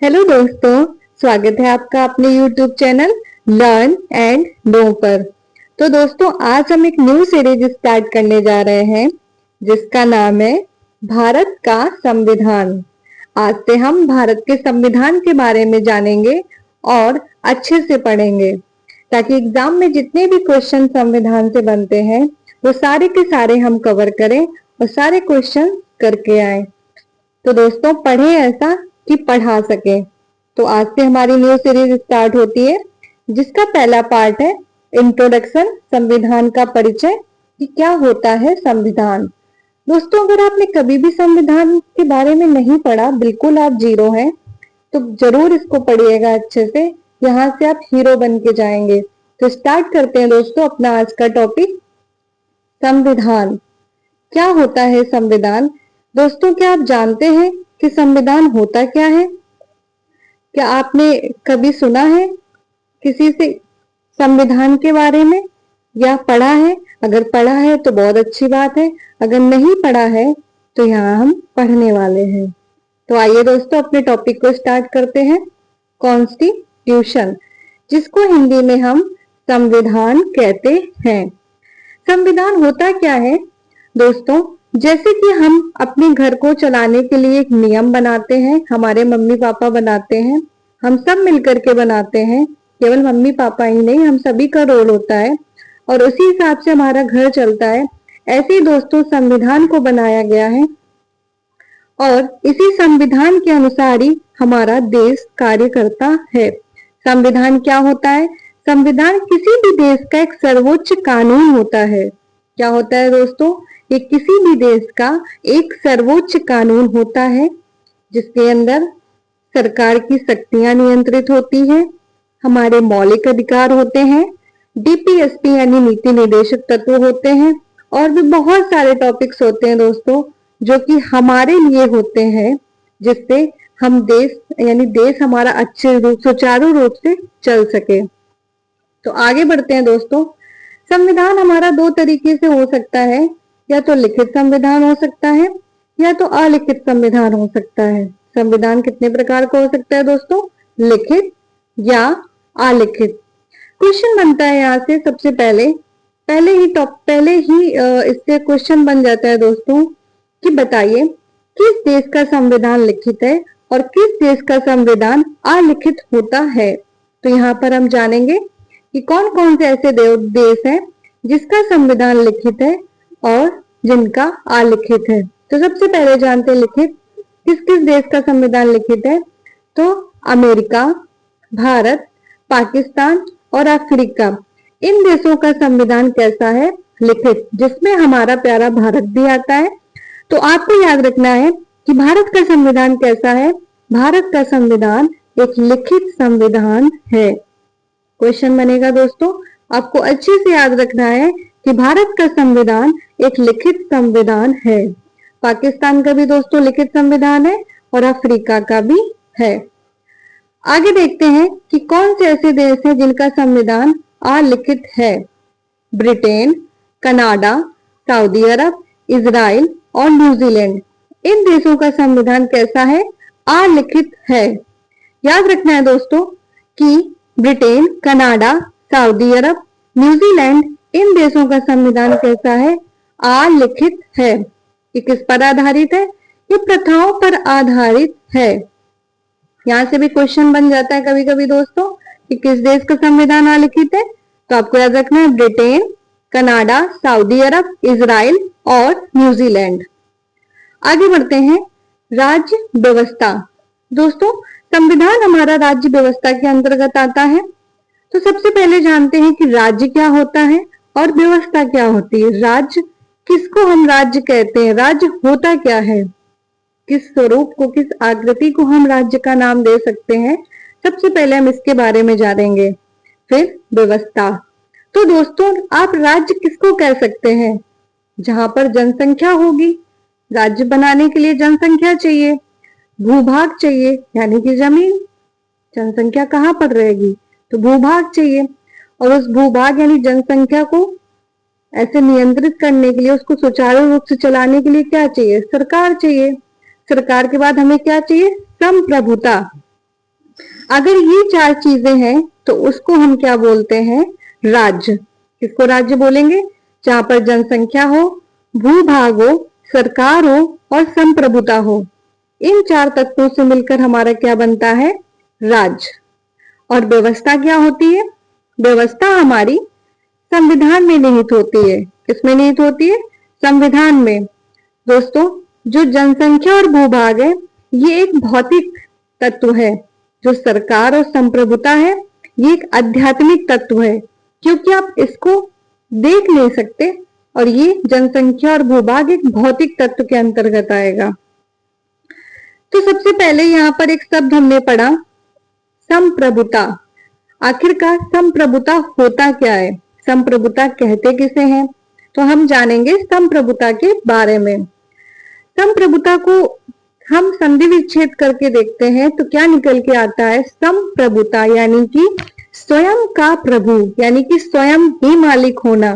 Hello दोस्तों, स्वागत है आपका अपने YouTube channel learn and know पर। तो दोस्तों, आज हम एक न्यू सीरीज स्टार्ट करने जा रहे हैं जिसका नाम है भारत का संविधान। आज से हम भारत के संविधान के बारे में जानेंगे और अच्छे से पढ़ेंगे ताकि एग्जाम में जितने भी क्वेश्चन संविधान से बनते हैं वो सारे के सारे हम कवर करें और सारे क्वेश्चन करके आए। तो दोस्तों, पढ़े ऐसा कि पढ़ा सके। तो आज से हमारी न्यू सीरीज स्टार्ट होती है जिसका पहला पार्ट है इंट्रोडक्शन, संविधान का परिचय कि क्या होता है संविधान। दोस्तों, अगर आपने कभी भी संविधान के बारे में नहीं पढ़ा, बिल्कुल आप जीरो हैं, तो जरूर इसको पढ़िएगा अच्छे से। यहाँ से आप हीरो बन के जाएंगे। तो स्टार्ट करते हैं दोस्तों अपना आज का टॉपिक, संविधान। क्या होता है संविधान? दोस्तों, क्या आप जानते हैं कि संविधान होता क्या है? क्या आपने कभी सुना है किसी से संविधान के बारे में या पढ़ा है? अगर पढ़ा है तो बहुत अच्छी बात है, अगर नहीं पढ़ा है तो यहाँ हम पढ़ने वाले हैं। तो आइए दोस्तों, अपने टॉपिक को स्टार्ट करते हैं। कॉन्स्टिट्यूशन, जिसको हिंदी में हम संविधान कहते हैं। संविधान होता क्या है दोस्तों? जैसे कि हम अपने घर को चलाने के लिए एक नियम बनाते हैं, हमारे मम्मी पापा बनाते हैं, हम सब मिलकर के बनाते हैं। केवल मम्मी पापा ही नहीं, हम सभी का रोल होता है और उसी हिसाब से हमारा घर चलता है। ऐसे ही दोस्तों, संविधान को बनाया गया है और इसी संविधान के अनुसार ही हमारा देश कार्य करता है। संविधान क्या होता है? संविधान किसी भी देश का एक सर्वोच्च कानून होता है। क्या होता है दोस्तों? ये किसी भी देश का एक सर्वोच्च कानून होता है जिसके अंदर सरकार की शक्तियां नियंत्रित होती हैं, हमारे मौलिक अधिकार होते हैं, डीपीएसपी यानी नीति निर्देशक तत्व होते हैं और भी बहुत सारे टॉपिक्स होते हैं दोस्तों जो कि हमारे लिए होते हैं, जिससे हम देश यानी देश हमारा अच्छे रूप सुचारू रूप से चल सके। तो आगे बढ़ते हैं दोस्तों। संविधान हमारा दो तरीके से हो सकता है, या तो लिखित संविधान हो सकता है या तो अलिखित संविधान हो सकता है। संविधान कितने प्रकार का हो सकता है दोस्तों? लिखित या अलिखित। क्वेश्चन बनता है यहाँ से सबसे पहले ही इससे क्वेश्चन बन जाता है दोस्तों कि बताइए किस देश का संविधान लिखित है और किस देश का संविधान अलिखित होता है। तो यहाँ पर हम जानेंगे कि कौन कौन से ऐसे देश हैं जिसका संविधान लिखित है और जिनका अलिखित है। तो सबसे पहले जानते हैं लिखित। किस किस देश का संविधान लिखित है? तो अमेरिका, भारत, पाकिस्तान और अफ्रीका, इन देशों का संविधान कैसा है? लिखित, जिसमें हमारा प्यारा भारत भी आता है। तो आपको याद रखना है कि भारत का संविधान कैसा है। भारत का संविधान एक लिखित संविधान है। क्वेश्चन बनेगा दोस्तों, आपको अच्छे से याद रखना है कि भारत का संविधान एक लिखित संविधान है। पाकिस्तान का भी दोस्तों लिखित संविधान है और अफ्रीका का भी है। आगे देखते हैं कि कौन से ऐसे देश हैं जिनका संविधान अलिखित है। ब्रिटेन, कनाडा, सऊदी अरब, इजराइल और न्यूजीलैंड, इन देशों का संविधान कैसा है? अलिखित है। याद रखना है दोस्तों कि ब्रिटेन, कनाडा, सऊदी अरब, न्यूजीलैंड, इन देशों का संविधान कैसा है? अलिखित है। ये किस पर आधारित है? ये प्रथाओं पर आधारित है। यहाँ से भी क्वेश्चन बन जाता है कभी कभी दोस्तों कि किस देश का संविधान अलिखित है। तो आपको याद रखना है ब्रिटेन, कनाडा, सऊदी अरब, इजराइल और न्यूजीलैंड। आगे बढ़ते हैं, राज्य व्यवस्था। दोस्तों, संविधान हमारा राज्य व्यवस्था के अंतर्गत आता है। तो सबसे पहले जानते हैं कि राज्य क्या होता है और व्यवस्था क्या होती है। राज्य, किसको हम राज्य कहते हैं? राज्य होता क्या है? किस स्वरूप को, किस आकृति को हम राज्य का नाम दे सकते हैं? सबसे पहले हम इसके बारे में जानेंगे। फिर व्यवस्था। तो दोस्तों, आप राज्य किसको कह सकते हैं? जहां पर जनसंख्या होगी। राज्य बनाने के लिए जनसंख्या चाहिए, भूभाग चाहिए यानी कि जमीन। जनसंख्या कहाँ पर रहेगी? तो भूभाग चाहिए, और उस भूभाग यानी जनसंख्या को ऐसे नियंत्रित करने के लिए, उसको सुचारू रूप से चलाने के लिए क्या चाहिए? सरकार चाहिए। सरकार के बाद हमें क्या चाहिए? संप्रभुता। अगर ये चार चीजें हैं तो उसको हम क्या बोलते हैं? राज्य। किसको राज्य बोलेंगे? जहां पर जनसंख्या हो, भूभाग हो, सरकार हो और संप्रभुता हो। इन चार तत्वों से मिलकर हमारा क्या बनता है? राज्य। और व्यवस्था क्या होती है? व्यवस्था हमारी संविधान में निहित होती है। किसमें निहित होती है? संविधान में। दोस्तों, जो जनसंख्या और भूभाग है, ये एक भौतिक तत्व है। जो सरकार और संप्रभुता है, ये एक आध्यात्मिक तत्व है, क्योंकि आप इसको देख नहीं सकते, और ये जनसंख्या और भूभाग एक भौतिक तत्व के अंतर्गत आएगा। तो सबसे पहले यहाँ पर एक शब्द हमने पढ़ा, संप्रभुता। आखिरकार संप्रभुता होता क्या है? संप्रभुता कहते किसे हैं? तो हम जानेंगे संप्रभुता के बारे में। संप्रभुता को हम संधि विच्छेद करके देखते हैं तो क्या निकल के आता है? संप्रभुता यानी कि स्वयं का प्रभु, यानी कि स्वयं ही मालिक होना,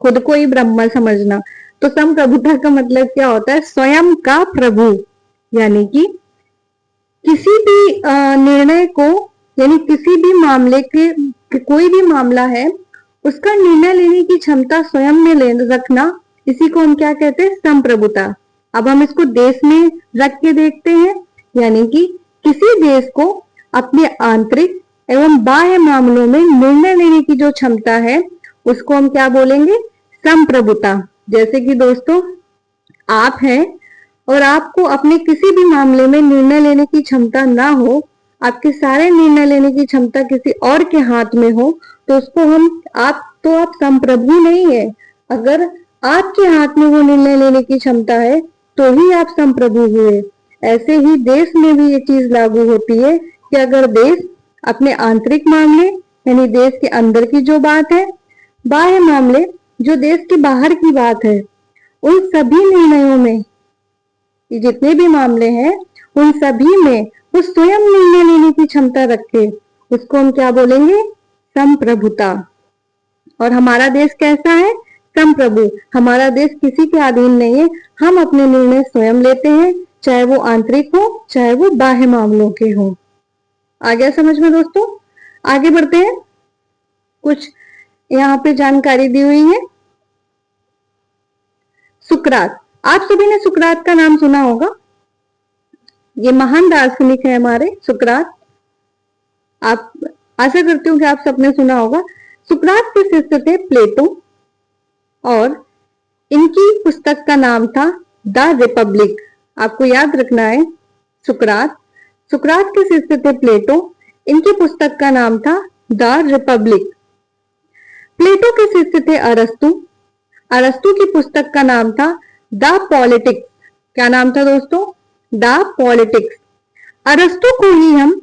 खुद को ही ब्रह्मा समझना। तो संप्रभुता का मतलब क्या होता है? स्वयं का प्रभु, यानी कि किसी भी निर्णय को, यानी किसी भी मामले के, कोई भी मामला है उसका निर्णय लेने की क्षमता स्वयं में रखना, इसी को हम क्या कहते हैं? संप्रभुता। अब हम इसको देश में रख के देखते हैं, यानी कि किसी देश को अपने आंतरिक एवं बाह्य मामलों में निर्णय लेने की जो क्षमता है उसको हम क्या बोलेंगे? संप्रभुता। जैसे कि दोस्तों, आप हैं और आपको अपने किसी भी मामले में निर्णय लेने की क्षमता ना हो, आपके सारे निर्णय लेने की क्षमता किसी और के हाथ में हो, तो उसको आप संप्रभु नहीं है। अगर आपके हाथ में वो निर्णय लेने की क्षमता है तो ही आप संप्रभु हुए। ऐसे ही देश में भी ये चीज लागू होती है कि अगर देश अपने आंतरिक मामले, यानी देश के अंदर की जो बात है, बाह्य मामले जो देश के बाहर की बात है, उन सभी निर्णयों में, जितने भी मामले हैं उन सभी में वो स्वयं निर्णय लेने की क्षमता रखे, उसको हम क्या बोलेंगे? संप्रभुता। और हमारा देश कैसा है? संप्रभु। हमारा देश किसी के अधीन नहीं है, हम अपने निर्णय स्वयं लेते हैं, चाहे वो आंतरिक हो चाहे वो बाह्य मामलों के हो। आ गया समझ में दोस्तों? आगे बढ़ते हैं। कुछ यहाँ पे जानकारी दी हुई है। सुकरात। आप सभी ने सुकरात का नाम सुना होगा। ये महान दार्शनिक है हमारे सुकरात। आप, आशा करती हूँ कि आप सबने सुना होगा। सुकरात के शिष्य थे प्लेटो, और इनकी पुस्तक का नाम था द रिपब्लिक। आपको याद रखना है, सुकरात के शिष्य थे प्लेटो, इनकी पुस्तक का नाम था द रिपब्लिक। प्लेटो के शिष्य थे अरस्तु। अरस्तु की पुस्तक का नाम था द पॉलिटिक्स। क्या नाम था दोस्तों? The politics. अरस्तु को ही हम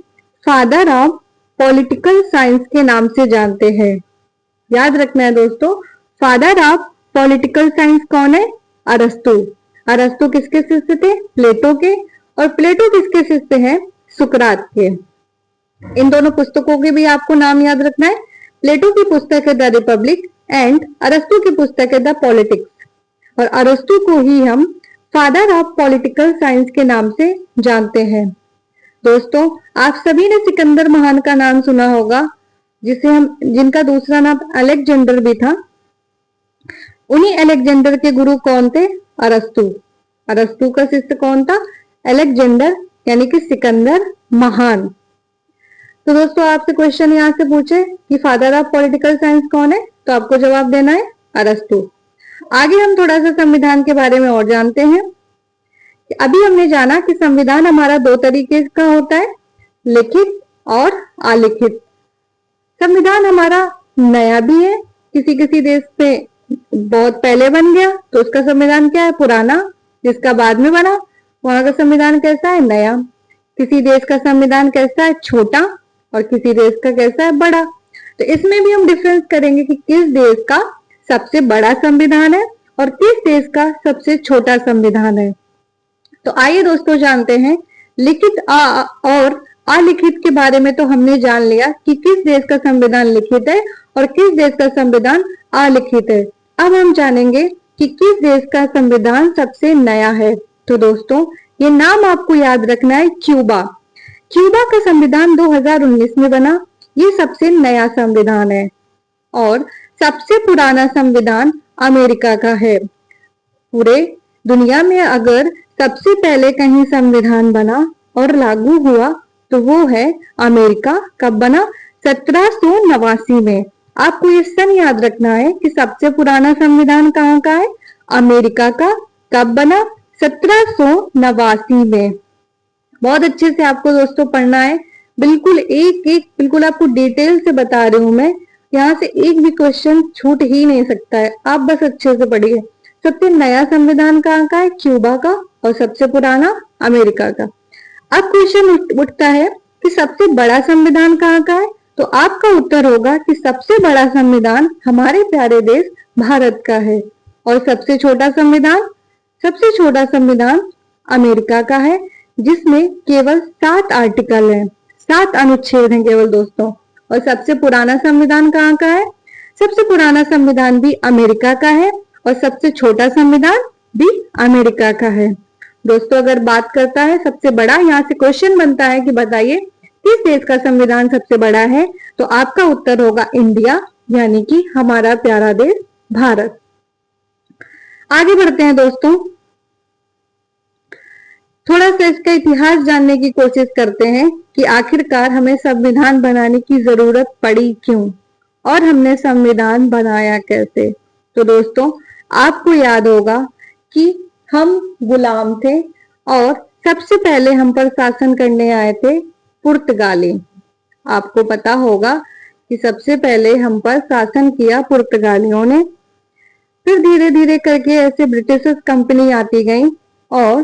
फादर ऑफ पॉलिटिकल साइंस के नाम से जानते हैं। याद रखना है दोस्तों, फादर ऑफ पॉलिटिकल साइंस कौन है? अरस्तु। अरस्तु किसके शिष्य थे? प्लेटो के। और प्लेटो किसके शिष्य हैं? सुकरात के। इन दोनों पुस्तकों के भी आपको नाम याद रखना है। प्लेटो की पुस्तक है द रिपब्लिक एंड अरस्तु की पुस्तक है द पॉलिटिक्स। और अरस्तु को ही हम फादर ऑफ पॉलिटिकल साइंस के नाम से जानते हैं। दोस्तों, आप सभी ने सिकंदर महान का नाम सुना होगा, जिनका दूसरा नाम अलेक्जेंडर भी था। उन्हीं अलेक्जेंडर के गुरु कौन थे? अरस्तु। अरस्तु का शिष्य कौन था? अलेक्जेंडर, यानी कि सिकंदर महान। तो दोस्तों, आपसे क्वेश्चन यहाँ से पूछे कि फादर ऑफ पॉलिटिकल साइंस कौन है, तो आपको जवाब देना है अरस्तु। आगे हम थोड़ा सा संविधान के बारे में और जानते हैं। अभी हमने जाना कि संविधान हमारा दो तरीके का होता है, लिखित और अलिखित। संविधान हमारा नया भी है, किसी किसी देश में बहुत पहले बन गया तो उसका संविधान क्या है? पुराना। जिसका बाद में बना वहां का संविधान कैसा है? नया। किसी देश का संविधान कैसा है? छोटा। और किसी देश का कैसा है? बड़ा। तो इसमें भी हम डिफरेंस करेंगे कि किस देश का सबसे बड़ा संविधान है और किस देश का सबसे छोटा संविधान है। तो आइए दोस्तों जानते हैं लिखित और अलिखित के बारे में। तो हमने जान लिया कि किस देश का संविधान लिखित है और किस देश का संविधान अलिखित है। अब हम जानेंगे कि किस देश का संविधान सबसे नया है। तो दोस्तों, ये नाम आपको याद रखना है, क्यूबा। क्यूबा का संविधान 2019 में बना। ये सबसे नया संविधान है। और सबसे पुराना संविधान अमेरिका का है। पूरे दुनिया में अगर सबसे पहले कहीं संविधान बना और लागू हुआ तो वो है अमेरिका। कब बना? 1789 में। आपको ये सन याद रखना है कि सबसे पुराना संविधान कहाँ का है? अमेरिका का। कब बना? 1789 में। बहुत अच्छे से आपको दोस्तों पढ़ना है। बिल्कुल एक एक बिल्कुल आपको डिटेल से बता रही हूं मैं। यहाँ से एक भी क्वेश्चन छूट ही नहीं सकता है। आप बस अच्छे से पढ़िए। सबसे नया संविधान कहाँ का है? क्यूबा का। और सबसे पुराना अमेरिका का। अब क्वेश्चन उठता है कि सबसे बड़ा संविधान कहाँ का है? तो आपका उत्तर होगा कि सबसे बड़ा संविधान हमारे प्यारे देश भारत का है। और सबसे छोटा संविधान अमेरिका का है, जिसमें केवल 7 आर्टिकल हैं, 7 अनुच्छेद हैं केवल दोस्तों। और सबसे पुराना संविधान कहाँ का है? सबसे पुराना संविधान भी अमेरिका का है और सबसे छोटा संविधान भी अमेरिका का है। दोस्तों अगर बात करता है सबसे बड़ा, यहाँ से क्वेश्चन बनता है कि बताइए किस देश का संविधान सबसे बड़ा है? तो आपका उत्तर होगा इंडिया, यानी कि हमारा प्यारा देश भारत। आगे बढ़ते हैं दोस्तों। थोड़ा सा इसका इतिहास जानने की कोशिश करते हैं कि आखिरकार हमें संविधान बनाने की जरूरत पड़ी क्यों और हमने संविधान बनाया कैसे। तो दोस्तों आपको याद होगा कि हम गुलाम थे और सबसे पहले हम पर शासन करने आए थे पुर्तगाली। आपको पता होगा कि सबसे पहले हम पर शासन किया पुर्तगालियों ने। फिर धीरे धीरे करके ऐसे ब्रिटिश कंपनी आती गई और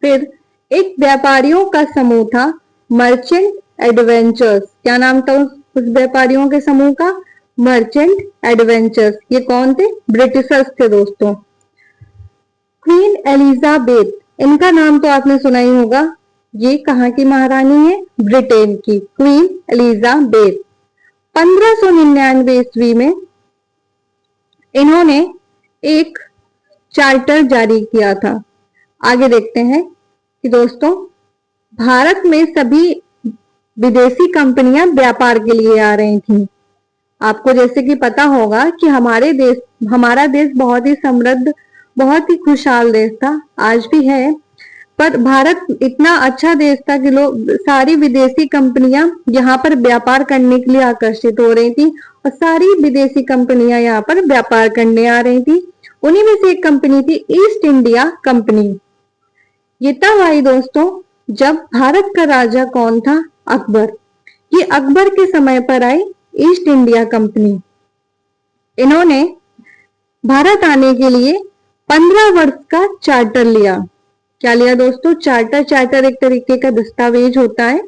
फिर एक व्यापारियों का समूह था, मर्चेंट एडवेंचर्स। क्या नाम था उस व्यापारियों के समूह का? Merchant adventures. ये कौन थे? ब्रिटिशर्स थे दोस्तों। क्वीन एलिजाबेथ, इनका नाम तो आपने सुना ही होगा। ये कहाँ की महारानी है? ब्रिटेन की क्वीन एलिजाबेथ। 1599 ईस्वी में इन्होंने एक चार्टर जारी किया था। आगे देखते हैं कि दोस्तों भारत में सभी विदेशी कंपनियां व्यापार के लिए आ रही थीं। आपको जैसे कि पता होगा कि हमारा देश बहुत ही समृद्ध, बहुत ही खुशहाल देश था, आज भी है। पर भारत इतना अच्छा देश था कि लोग सारी विदेशी कंपनियां यहाँ पर व्यापार करने के लिए आकर्षित हो रही थी और सारी विदेशी कंपनियां यहाँ पर व्यापार करने आ रही थी। उन्हीं में से एक कंपनी थी ईस्ट इंडिया कंपनी। ये तब आई दोस्तों जब भारत का राजा कौन था? अकबर। ये अकबर के समय पर आई ईस्ट इंडिया कंपनी। इन्होंने भारत आने के लिए 15 वर्ष का चार्टर लिया। क्या लिया दोस्तों? चार्टर एक तरीके का दस्तावेज होता है।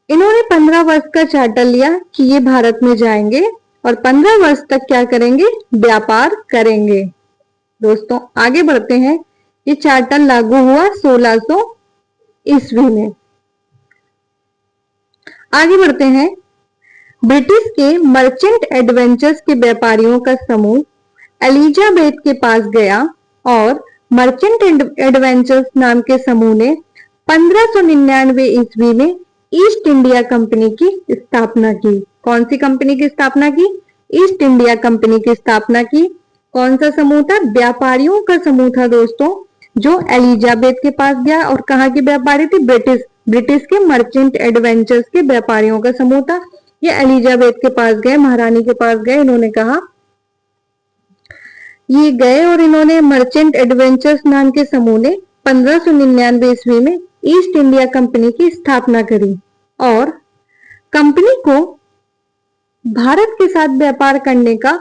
इन्होंने 15 वर्ष का चार्टर लिया कि ये भारत में जाएंगे और 15 वर्ष तक क्या करेंगे? व्यापार करेंगे। दोस्तों आगे बढ़ते हैं। ये चार्टर लागू हुआ 1600 ईस्वी में। आगे बढ़ते हैं। ब्रिटिश के मर्चेंट एडवेंचर्स के व्यापारियों का समूह एलिजाबेथ के पास गया और मर्चेंट एडवेंचर्स नाम के समूह ने 1599 ईस्वी में ईस्ट इंडिया कंपनी की स्थापना की। कौन सी कंपनी की स्थापना की? ईस्ट इंडिया कंपनी की स्थापना की। कौन सा समूह था? व्यापारियों का समूह था दोस्तों, जो एलिजाबेथ के पास गया। और कहाँ के व्यापारी थे? ब्रिटिश के मर्चेंट एडवेंचर्स के व्यापारियों का समूह था। ये एलिजाबेथ के पास गए, महारानी के पास गए। इन्होंने कहा, ये गए और इन्होंने मर्चेंट एडवेंचर्स नाम के समूह ने 1599 ईस्वी में ईस्ट इंडिया कंपनी की स्थापना करी और कंपनी को भारत के साथ व्यापार करने का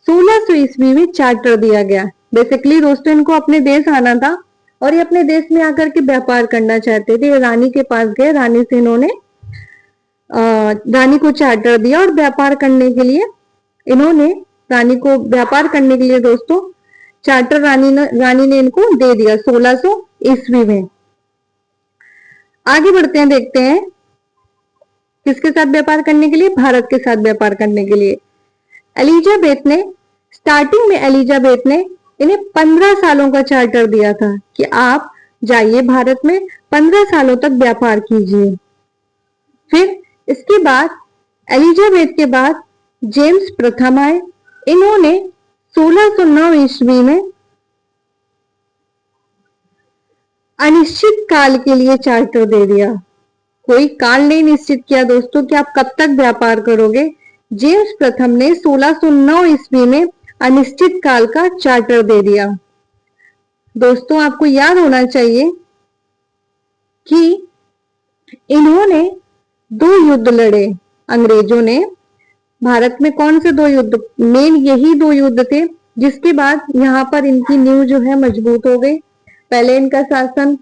1600 ईस्वी में चार्टर दिया गया। बेसिकली दोस्तों इनको अपने देश आना था और ये अपने देश में आकर के व्यापार करना चाहते थे। रानी के पास गए, रानी से इन्होंने रानी को चार्टर दिया और व्यापार करने के लिए इन्होंने रानी को व्यापार करने के लिए दोस्तों चार्टर रानी ने इनको दे दिया 1600 ईस्वी में। आगे बढ़ते हैं, देखते हैं किसके साथ व्यापार करने के लिए? भारत के साथ व्यापार करने के लिए। स्टार्टिंग में एलिजाबेथ ने इन्हें 15 सालों का चार्टर दिया था कि आप जाइए भारत में 15 सालों तक व्यापार कीजिए। फिर इसके बाद एलिजाबेथ के बाद जेम्स प्रथम आए। इन्होंने 1609 ईस्वी में अनिश्चित काल के लिए चार्टर दे दिया। कोई काल नहीं निश्चित किया दोस्तों कि आप कब तक व्यापार करोगे। जेम्स प्रथम ने 1609 ईस्वी में अनिश्चित काल का चार्टर दे दिया। दोस्तों आपको याद होना चाहिए कि इन्होंने 2 युद्ध लड़े। अंग्रेजों ने भारत में कौन से 2 युद्ध, मेन यही 2 युद्ध थे, जिसके बाद यहाँ पर इनकी नींव जो है मजबूत हो गई। पहले इनका शासन,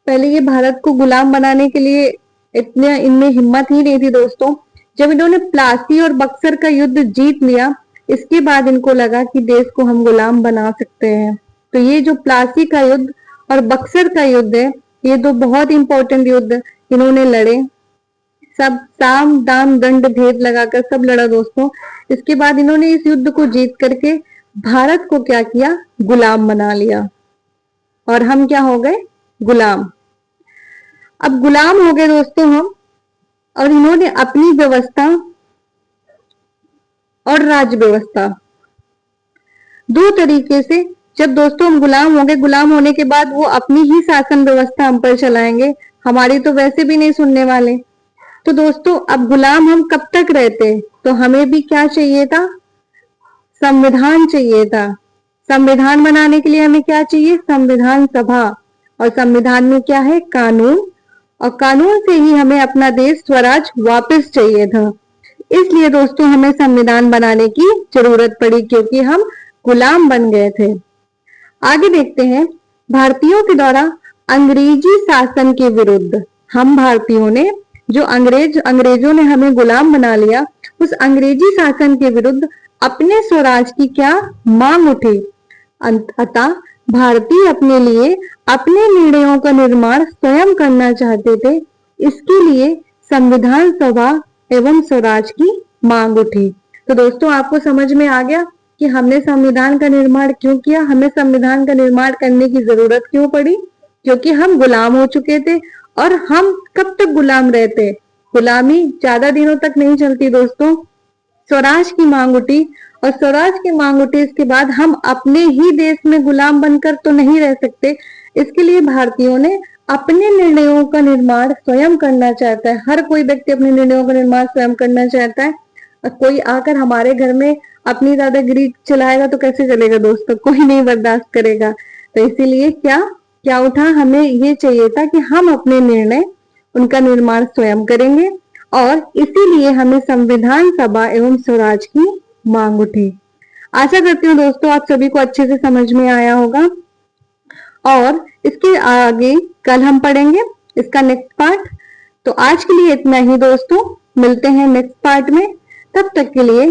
पहले ये भारत को गुलाम बनाने के लिए इतने इनमें हिम्मत ही नहीं थी दोस्तों। जब इन्होंने प्लासी और बक्सर का युद्ध जीत लिया, इसके बाद इनको लगा कि देश को हम गुलाम बना सकते हैं। तो ये जो प्लासी का युद्ध और बक्सर का युद्ध है, ये 2 बहुत इंपॉर्टेंट युद्ध इन्होंने लड़े। सब साम दाम दंड भेद लगाकर सब लड़ा दोस्तों। इसके बाद इन्होंने इस युद्ध को जीत करके भारत को क्या किया, गुलाम बना लिया और हम क्या हो गए, गुलाम। अब गुलाम हो गए दोस्तों हम, और इन्होंने अपनी व्यवस्था और राज्य व्यवस्था 2 तरीके से, जब दोस्तों हम गुलाम हो गए, गुलाम होने के बाद वो अपनी ही शासन व्यवस्था हम पर चलाएंगे, हमारी तो वैसे भी नहीं सुनने वाले। तो दोस्तों अब गुलाम हम कब तक रहते, तो हमें भी क्या चाहिए था, संविधान चाहिए था। संविधान बनाने के लिए हमें क्या चाहिए, संविधान सभा, और संविधान में क्या है, कानून, और कानून से ही हमें अपना देश स्वराज वापस चाहिए था। इसलिए दोस्तों हमें संविधान बनाने की जरूरत पड़ी, क्योंकि हम गुलाम बन गए थे। आगे देखते हैं, भारतीयों के द्वारा अंग्रेजी शासन के विरुद्ध, हम भारतीयों ने जो अंग्रेजों ने हमें गुलाम बना लिया, उस अंग्रेजी शासन के विरुद्ध अपने स्वराज की क्या मांग उठी। अतः भारतीय अपने लिए अपने निर्णयों का निर्माण स्वयं करना चाहते थे। इसके लिए संविधान सभा एवं स्वराज की मांग उठी। तो दोस्तों आपको समझ में आ गया कि हमने संविधान का निर्माण क्यों किया, हमें संविधान का निर्माण करने की जरूरत क्यों पड़ी, क्योंकि हम गुलाम हो चुके थे। और हम कब तक गुलाम रहते, गुलामी ज्यादा दिनों तक नहीं चलती दोस्तों। स्वराज की मांग उठी, और स्वराज की मांग उठी, इसके बाद हम अपने ही देश में गुलाम बनकर तो नहीं रह सकते। इसके लिए भारतीयों ने अपने निर्णयों का निर्माण स्वयं करना चाहता है। हर कोई व्यक्ति अपने निर्णयों का निर्माण स्वयं करना चाहता है। और कोई आकर हमारे घर में अपनी दादागिरी चलाएगा तो कैसे चलेगा दोस्तों, कोई नहीं बर्दाश्त करेगा। तो इसीलिए क्या क्या उठा, हमें ये चाहिए था कि हम अपने निर्णय, उनका निर्माण स्वयं करेंगे, और इसीलिए हमें संविधान सभा एवं स्वराज की मांग उठी। आशा करती हूँ दोस्तों आप सभी को अच्छे से समझ में आया होगा, और इसके आगे कल हम पढ़ेंगे इसका नेक्स्ट पार्ट। तो आज के लिए इतना ही दोस्तों, मिलते हैं नेक्स्ट पार्ट में। तब तक के लिए